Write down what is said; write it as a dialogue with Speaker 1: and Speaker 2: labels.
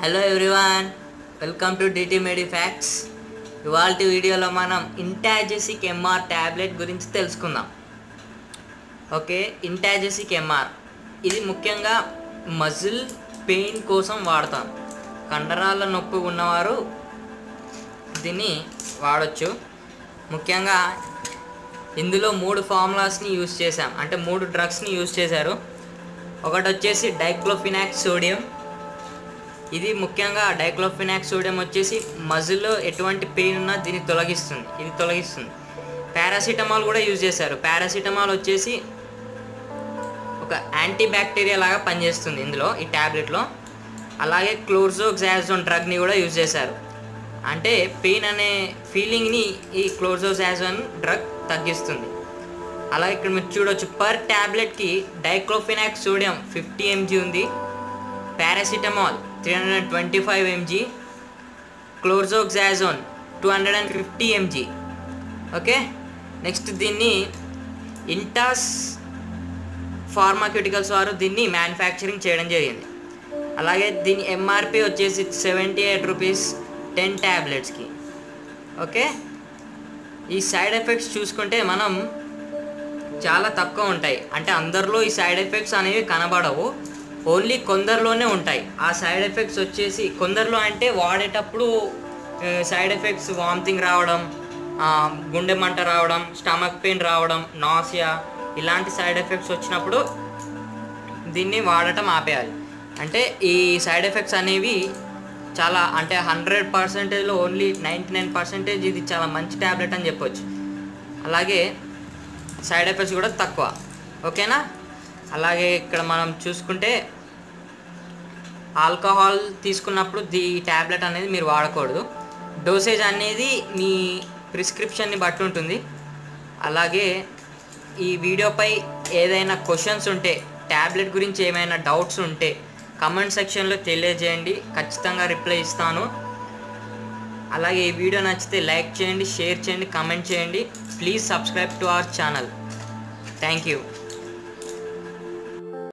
Speaker 1: Hello everyone, welcome to DT Medi Facts. ఇవాళ వీడియోలో మనం ఇంటాజెసిక్ ఎంఆర్ ట్యాబ్లెట్ గురించి తెలుసుకుందాం. ఓకే, ఇంటాజెసిక్ ఎంఆర్ ఇది ముఖ్యంగా మజిల్ పెయిన్ కోసం వాడతాం. కండరాల నొప్పి ఉన్నవారు దీన్ని వాడచ్చు. ముఖ్యంగా ఇందులో 3 ఫార్ములాస్ని యూజ్ చేసాం, అంటే 3 డ్రగ్స్ని యూజ్ చేశారు. ఒకటి వచ్చేసి డైక్లోఫినాక్ సోడియం. ఇది ముఖ్యంగా డైక్లోఫినాక్ సోడియం వచ్చేసి మజిల్లో ఎటువంటి పెయిన్ ఉన్నా దీన్ని తొలగిస్తుంది. పారాసిటమాల్ కూడా యూజ్ చేశారు. పారాసిటమాల్ వచ్చేసి ఒక యాంటీ బ్యాక్టీరియా లాగా పనిచేస్తుంది ఇందులో, ఈ ట్యాబ్లెట్లో. అలాగే క్లోర్జోగ్జాజోన్ డ్రగ్ని కూడా యూజ్ చేశారు. అంటే పెయిన్ అనే ఫీలింగ్ని ఈ క్లోర్జోగ్జాజోన్ డ్రగ్ తగ్గిస్తుంది. అలాగే ఇక్కడ మీరు చూడవచ్చు, పర్ ట్యాబ్లెట్కి డైక్లోఫినాక్ సోడియం 50 mg ఉంది, paracetamol 325 mg, క్లోర్జోగ్జాజోన్ 250 mg. Okay, next దీన్ని ఇంటాస్ ఫార్మాక్యూటికల్స్ వారు దీన్ని మ్యానుఫ్యాక్చరింగ్ చేయడం జరిగింది. అలాగే దీని ఎంఆర్పి వచ్చేసి 78 రూపీస్ 10 ట్యాబ్లెట్స్కి. ఓకే, ఈ సైడ్ ఎఫెక్ట్స్ చూసుకుంటే మనం చాలా తక్కువ ఉంటాయి. అంటే అందరిలో ఈ సైడ్ ఎఫెక్ట్స్ అనేవి కనబడవు, ఓన్లీ కొందరిలోనే ఉంటాయి. ఆ సైడ్ ఎఫెక్ట్స్ వచ్చేసి కొందరిలో అంటే వాడేటప్పుడు సైడ్ ఎఫెక్ట్స్ వామిటింగ్ రావడం, గుండె మంట రావడం, స్టమక్ పెయిన్ రావడం, నాసియా, ఇలాంటి సైడ్ ఎఫెక్ట్స్ వచ్చినప్పుడు దీన్ని వాడటం ఆపేయాలి. అంటే ఈ సైడ్ ఎఫెక్ట్స్ అనేవి చాలా, అంటే 100%లో ఓన్లీ 99% ఇది చాలా మంచి ట్యాబ్లెట్ అని చెప్పొచ్చు. అలాగే సైడ్ ఎఫెక్ట్స్ కూడా తక్కువ. ఓకేనా? అలాగే ఇక్కడ మనం చూసుకుంటే ఆల్కహాల్ తీసుకున్నప్పుడు ఈ ట్యాబ్లెట్ అనేది మీరు వాడకూడదు. డోసేజ్ అనేది మీ ప్రిస్క్రిప్షన్ని బట్టి ఉంటుంది. అలాగే ఈ వీడియోపై ఏదైనా క్వశ్చన్స్ ఉంటే, ట్యాబ్లెట్ గురించి ఏమైనా డౌట్స్ ఉంటే కమెంట్ సెక్షన్లో తెలియజేయండి, ఖచ్చితంగా రిప్లై ఇస్తాను. అలాగే ఈ వీడియో నచ్చితే లైక్ చేయండి, షేర్ చేయండి, కమెంట్ చేయండి. Please subscribe to our channel. Thank you.